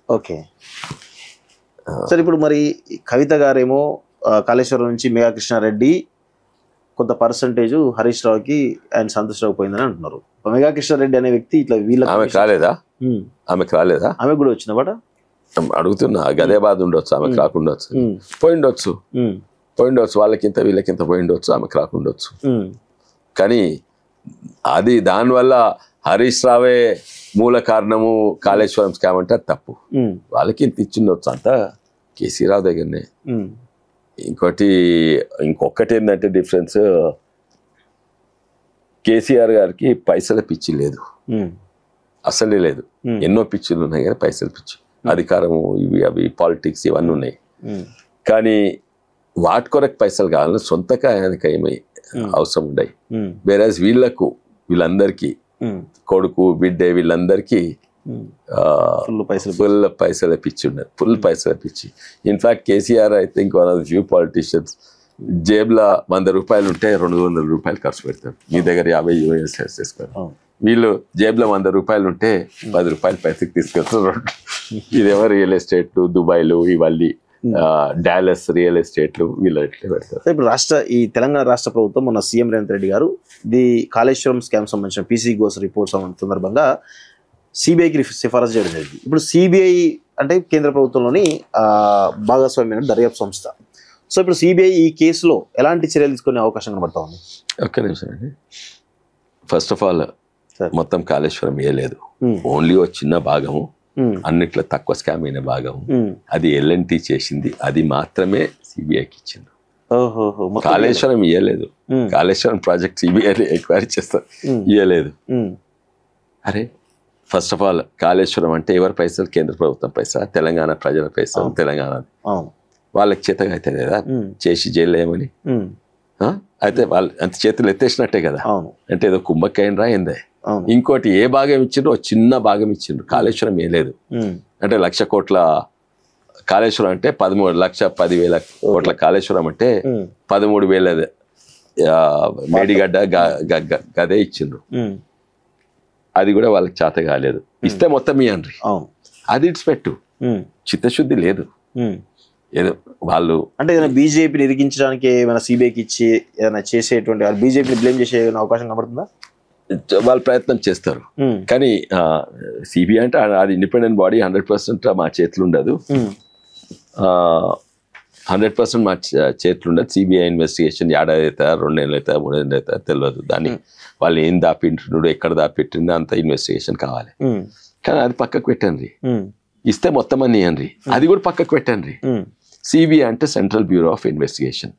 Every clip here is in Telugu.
Okay sir. ఇప్పుడు మరి కవిత గారేమో కాళేశ్వరం నుంచి మేఘా కృష్ణారెడ్డి కొంత పర్సంటేజ్ హరీష్ రావుకి ఆయన సంతోష్ రావు పోయిందని అంటున్నారు. మేఘా కృష్ణారెడ్డి అనే వ్యక్తి ఇట్లా వీళ్ళకి ఆమెకు రాలేదా? ఆమె కూడా వచ్చిన బట అడుగుతున్నా. గదే బాధ ఉండొచ్చు, ఆమెకు రాకుండొచ్చు, పోయిండొచ్చు, వాళ్ళకింత వీళ్ళకింత పోయిండొచ్చు, ఆమెకు రాకుండొచ్చు. కానీ అది దానివల్ల హరీష్ రావే మూల కారణము కాళేశ్వరం స్కామ్ అంటే అది తప్పు. వాళ్ళకి ఇంత ఇచ్చిండొచ్చు, అంతా కేసీ రావు దగ్గరనే. ఇంకొకటి ఏంటంటే డిఫరెన్స్, కేసీఆర్ గారికి పైసల పిచ్చి లేదు, అసలే లేదు. ఎన్నో పిచ్చిలు ఉన్నాయి కానీ పైసల పిచ్చి, అధికారము, ఇవి అవి పాలిటిక్స్ ఇవన్నీ ఉన్నాయి. కానీ వాటి కొరకు పైసలు కావాలని సొంతగా ఆయనకి ఏమై అవసరం ఉన్నాయి. వేరేజ్ వీళ్ళందరికీ కొడుకు బిడ్డే వీళ్ళందరికీ ఫుల్ పైసల పిచ్చి ఉన్నది, ఫుల్ పైసల పిచ్చి. In fact KCR I think one of the few politicians జేబులో 100 రూపాయలు ఉంటే 200 రూపాయలు ఖర్చు పెడతారు. మీ దగ్గర 50 చేసుకోవాలి. వీళ్ళు జేబులో 100 రూపాయలు ఉంటే 10 రూపాయలు పైసకి తీసుకెళ్తారు. ఇదేమో రియల్ ఎస్టేట్లు, దుబాయ్లు, ఇవన్నీ డాలస్ రియల్ ఎస్టేట్లు వీళ్ళు ఎట్లా పెడతారు. ఇప్పుడు ఈ తెలంగాణ రాష్ట్ర ప్రభుత్వం మన సీఎం రేవంత్ రెడ్డి గారు కాళేశ్వరం స్కామ్ సంబంధించిన పీసీ గోస్ రిపోర్ట్ సందర్భంగా సిబిఐకి సిఫారసు చేయడం జరిగింది. ఇప్పుడు సిబిఐ అంటే కేంద్ర ప్రభుత్వంలోని భాగస్వామ్య దర్యాప్తు సంస్థ. సో ఇప్పుడు సిబిఐ ఈ కేసులో ఎలాంటి చర్యలు తీసుకునే అవకాశం కనబడతా ఉంది? ఒక్క నిమిషం అండి. ఫస్ట్ ఆఫ్ ఆల్ మొత్తం కాళేశ్వరం లేదు, ఓన్లీ ఓ చిన్న భాగము, అన్నిట్లో తక్కువ స్కామ్ అయిన భాగం, అది ఎల్ఎన్టీ చేసింది, అది మాత్రమే సిబిఐకి ఇచ్చింది. కాళేశ్వరం ఇయ్యలేదు. కాళేశ్వరం ప్రాజెక్ట్ సిబిఐ ఎంక్వైరీ చేస్తారు, ఇయ్యలేదు. అరే ఫస్ట్ ఆఫ్ ఆల్ కాళేశ్వరం అంటే ఎవరి పైసలు? కేంద్ర ప్రభుత్వం పైసా, తెలంగాణ ప్రజల పైసలు, తెలంగాణ వాళ్ళకి చేతగా అయితే లేదా చేసి జైలు ఏమని అయితే వాళ్ళు అంత చేతులు ఎత్తేసినట్టే కదా. అంటే ఏదో కుంభకాయన రాయిందే. ఇంకోటి ఏ భాగం ఇచ్చిండ్రు? చిన్న భాగం ఇచ్చిండ్రు. కాళేశ్వరం ఏ లేదు. అంటే 1,00,000 కోట్ల కాళేశ్వరం అంటే 13,10,000 కోట్ల కాళేశ్వరం అంటే 13,000 మేడిగడ్డ గదే ఇచ్చిండ్రు. అది కూడా వాళ్ళకి చేత కాలేదు. ఇస్తే మొత్తం ఇయ్యండ్రి, అది ఇడిచిపెట్టు. చిత్తశుద్ధి లేదు. ఏదో వాళ్ళు అంటే ఏదైనా బీజేపీని ఇరికించడానికి ఏమైనా సిబిఐకి ఇచ్చి ఏదైనా చేసేటువంటి బీజేపీని బ్లేమ్ చేసే అవకాశం కనబడుతుందా? వాళ్ళు ప్రయత్నం చేస్తారు. కానీ సిబిఐ అంటే అది ఇండిపెండెంట్ బాడీ, 100% మా చేతులు ఉండదు. 100% మా చేతులు ఉండదు. సిబిఐ ఇన్వెస్టిగేషన్ ఏడాది అవుతా, 2 నెలలు అవుతా, 3 నెలలు అవుతా తెలియదు. దాన్ని వాళ్ళు ఏం దాపిట్టిండు, ఎక్కడ దాపిట్టిండు అంత ఇన్వెస్టిగేషన్ కావాలి. కానీ అది పక్కకు పెట్టండి, ఇస్తే మొత్తం అని ఇవ్వండి, అది కూడా పక్కకు పెట్టండి. సిబిఐ అంటే సెంట్రల్ బ్యూరో ఆఫ్ ఇన్వెస్టిగేషన్.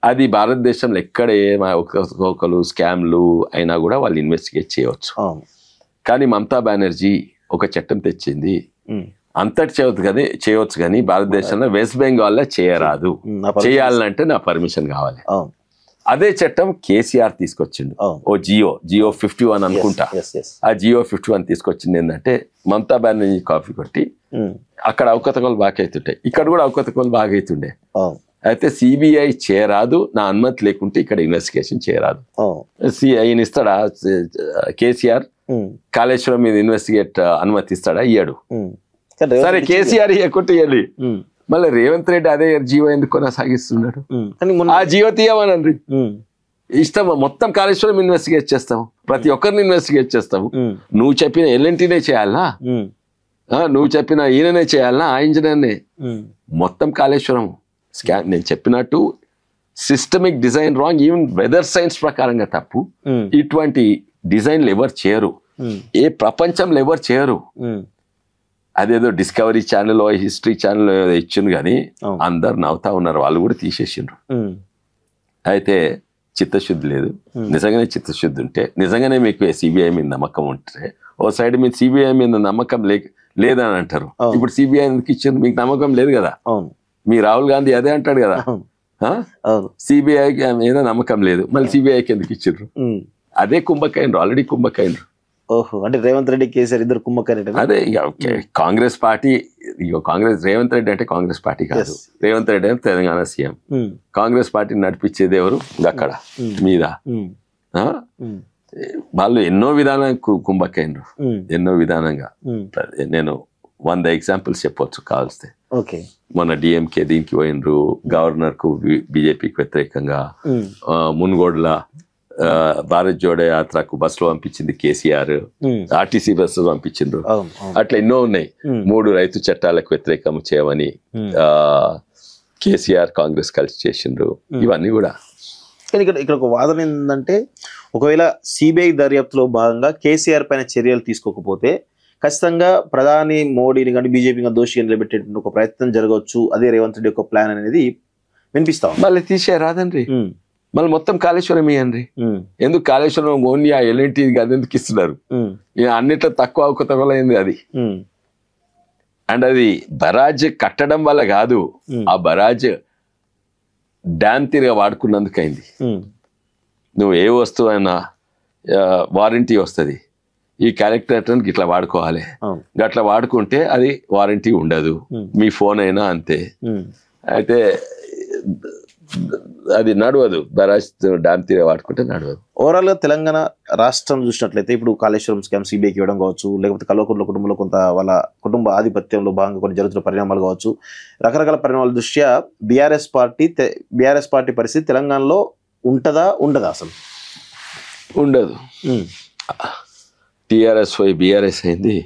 అది భారతదేశంలో ఎక్కడ ఒకరు స్కామ్లు అయినా కూడా వాళ్ళు ఇన్వెస్టిగేట్ చేయవచ్చు. కానీ మమతా బెనర్జీ ఒక చట్టం తెచ్చింది, అంతటి చేయవచ్చు కానీ భారతదేశంలో వెస్ట్ బెంగాల్లో చేయరాదు, చేయాలంటే నా పర్మిషన్ కావాలి. అదే చట్టం కేసీఆర్ తీసుకొచ్చిండు. ఓ జియో 51 అనుకుంటా. ఆ జియో 51 తీసుకొచ్చింది ఏంటంటే మమతా బెనర్జీ కాఫీ కొట్టి అక్కడ అవకతవకలు బాగా అవుతుంటాయి, ఇక్కడ కూడా అవకతవకలు బాగా అవుతుండే. అయితే సిబిఐ చేయరాదు, నా అనుమతి లేకుంటే ఇక్కడ ఇన్వెస్టిగేషన్ చేయరాదు. ఆయన ఇస్తాడా కేసీఆర్? కాళేశ్వరం మీద ఇన్వెస్టిగేట్ అనుమతి ఇస్తాడా? ఇయ్యడు. సరే కేసీఆర్ ఇవ్వకుంటే ఇవ్వాలి, మళ్ళీ రేవంత్ రెడ్డి అదే జియో ఎందుకు కొనసాగిస్తున్నాడు? ఆ జియో తీయమనండి, ఇష్టం మొత్తం కాళేశ్వరం ఇన్వెస్టిగేట్ చేస్తాము, ప్రతి ఒక్కరిని ఇన్వెస్టిగేట్ చేస్తాము. నువ్వు చెప్పిన ఎల్ఎన్టీనే చేయాలనా? నువ్వు చెప్పిన ఈయననే చేయాలనా? ఆ ఇంజనీర్నే? మొత్తం కాళేశ్వరం స్కామ్. నేను చెప్పినట్టు systemic design wrong, even weather science ప్రకారంగా తప్పు. ఇటువంటి డిజైన్లు ఎవరు చేయరు, ఏ ప్రపంచంలో ఎవరు చేయరు. అదేదో డిస్కవరీ ఛానల్, హిస్టరీ ఛానల్ ఇచ్చిండు కానీ అందరు నవ్వుతా ఉన్నారు, వాళ్ళు కూడా తీసేసిండ్రు. అయితే చిత్తశుద్ధి లేదు. నిజంగానే చిత్తశుద్ధి ఉంటే, నిజంగానే మీకు సిబిఐ మీద నమ్మకం ఉంటే, ఓ సైడ్ మీద సిబిఐ మీద నమ్మకం లేదని అంటారు. ఇప్పుడు సిబిఐ ఎందుకు ఇచ్చింది? మీకు నమ్మకం లేదు కదా. మీ రాహుల్ గాంధీ అదే అంటాడు కదా, సిబిఐకి మీద నమ్మకం లేదు, మళ్ళీ సిబిఐకి ఎందుకు ఇచ్చిండ్రు? అదే కుంభకైండ్రు, ఆల్రెడీ కుంభకైండ్రు. ఓహో, అంటే రేవంత్ రెడ్డి కేసీఆర్ ఇద్దరు కుంభకైన. అదే కాంగ్రెస్ పార్టీ, రేవంత్ రెడ్డి అంటే కాంగ్రెస్ పార్టీ కాదు, రేవంత్ రెడ్డి అంటే తెలంగాణ సీఎం. కాంగ్రెస్ పార్టీని నడిపించేది ఎవరు? అక్కడ మీద వాళ్ళు ఎన్నో విధానంగా కుంభకైండ్రు, ఎన్నో విధానంగా. నేను 100 ఎగ్జాంపుల్స్ చెప్పొచ్చు కావాల్స్తే. ఓకే. మొన్న డిఎంకే దీనికి పోయినరు, గవర్నర్ కు బీజేపీకి వ్యతిరేకంగా. మున్గోడ్ల భారత్ జోడో యాత్రకు బస్సులో పంపించింది కేసీఆర్, ఆర్టీసీ బస్సులో పంపించిండ్రు. అట్లా ఎన్నో ఉన్నాయి. 3 రైతు చట్టాలకు వ్యతిరేకం చేయమని కేసీఆర్ కాంగ్రెస్ కలిసి చేసిండ్రు. ఇవన్నీ కూడా. కానీ ఇక్కడ ఒక వాదన ఏంటంటే, ఒకవేళ సిబిఐ దర్యాప్తులో భాగంగా కేసీఆర్ పైన చర్యలు తీసుకోకపోతే ఖచ్చితంగా ప్రధాని మోడీని కానీ బీజేపీ దోషిగా నిలబెట్టేటువంటి ఒక ప్రయత్నం జరగవచ్చు, అదే రేవంత్ రెడ్డి యొక్క ప్లాన్ అనేది వినిపిస్తాం. మళ్ళీ తీసే రాదండి, మళ్ళీ మొత్తం కాళేశ్వరం ఇవ్వండి. ఎందుకు కాళేశ్వరం ఓన్లీ ఆ ఎల్ఎన్టీ అది ఎందుకు ఇస్తున్నారు? అన్నిట్లో తక్కువ అవకతవకలైంది అది. అండ్ అది బరాజ్ కట్టడం వల్ల కాదు, ఆ బరాజ్ డ్యామ్ తీరుగా వాడుకున్నందుకు అయింది. నువ్వు ఏ వస్తువు అయినా వారంటీ వస్తుంది, ఈ క్యారెక్టర్ ఇట్లా వాడుకోవాలి, గట్లా వాడుకుంటే అది వారంటీ ఉండదు. మీ ఫోన్ అయినా అంతే. అయితే అది నడవదు, బరాజ్ డ్యామ్ తీరే వాడుకుంటే నడవదు. ఓవరాల్ గా తెలంగాణ రాష్ట్రం చూసినట్లయితే ఇప్పుడు కాళేశ్వరం స్కామ్ సిబిఐకి ఇవ్వడం కావచ్చు, లేకపోతే కల్వకుంట్ల కుటుంబంలో కొంత వాళ్ళ కుటుంబ ఆధిపత్యంలో భాగంగా కొన్ని జరుగుతున్న పరిణామాలు కావచ్చు, రకరకాల పరిణామాల దృష్ట్యా బీఆర్ఎస్ పార్టీ పరిస్థితి తెలంగాణలో ఉండదా అసలు? ఉండదు. టిఆర్ఎస్ పోయి బీఆర్ఎస్ అయింది.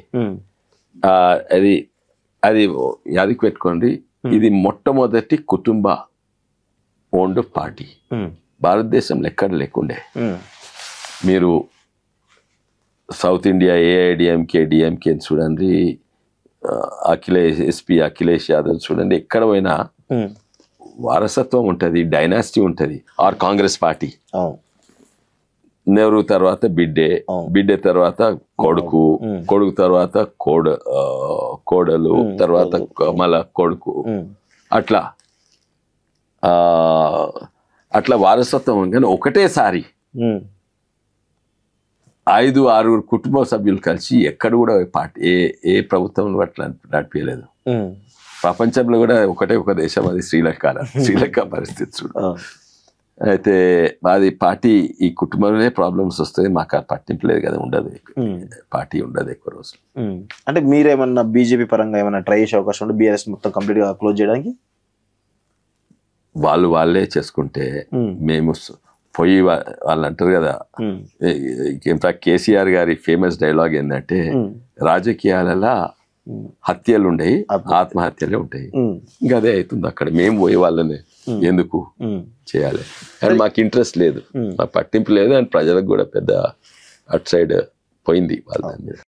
అది యాదికి పెట్టుకోండి, ఇది మొట్టమొదటి కుటుంబ ఓన్డ్ పార్టీ భారతదేశంలో ఎక్కడ లేకుండే. మీరు సౌత్ ఇండియా ఏఐడిఎంకే డిఎంకే చూడండి, అఖిలేష్ యాదవ్ చూడండి, ఎక్కడ పోయినా వారసత్వం ఉంటుంది, డైనాసిటీ ఉంటుంది. ఆర్ కాంగ్రెస్ పార్టీ, నెహ్రూ తర్వాత బిడ్డే తర్వాత కొడుకు తర్వాత కోడలు తర్వాత మళ్ళా కొడుకు, అట్లా వారసత్వం. కానీ ఒకటేసారి 5-6 కుటుంబ సభ్యులు కలిసి ఎక్కడ కూడా పార్టీ ఏ ప్రభుత్వం అట్లా నడిపించలేదు. ప్రపంచంలో కూడా ఒక దేశం, అది శ్రీలంక పరిస్థితి చూడ. అయితే అది పార్టీ, ఈ కుటుంబంలోనే ప్రాబ్లమ్స్ వస్తాయి. మాకు పట్టింపు లేదు కదా, ఉండదు పార్టీ, ఉండదు ఎక్కువ రోజులు. అంటే మీరేమన్నా బీజేపీ పరంగా ఏమైనా ట్రై చేసే అవకాశం ఉంటే బీఆర్ఎస్ మొత్తం కంప్లీట్ గా క్లోజ్ చేయడానికి? వాళ్ళే చేసుకుంటే మేము పోయి వాళ్ళు అంటారు కదా. ఇన్ఫాక్ట్ కేసీఆర్ గారి ఫేమస్ డైలాగ్ ఏంటంటే, రాజకీయాలలో హత్యలు ఉండయి, ఆత్మహత్యలే ఉంటాయి. ఇంకా అదే అవుతుంది అక్కడ. మేము పోయి వాళ్ళని ఎందుకు చేయాలి? అండ్ మాకు ఇంట్రెస్ట్ లేదు, మాకు పట్టింపు లేదు. అండ్ ప్రజలకు కూడా పెద్ద అటు సైడ్ పోయింది వాళ్ళ మీద.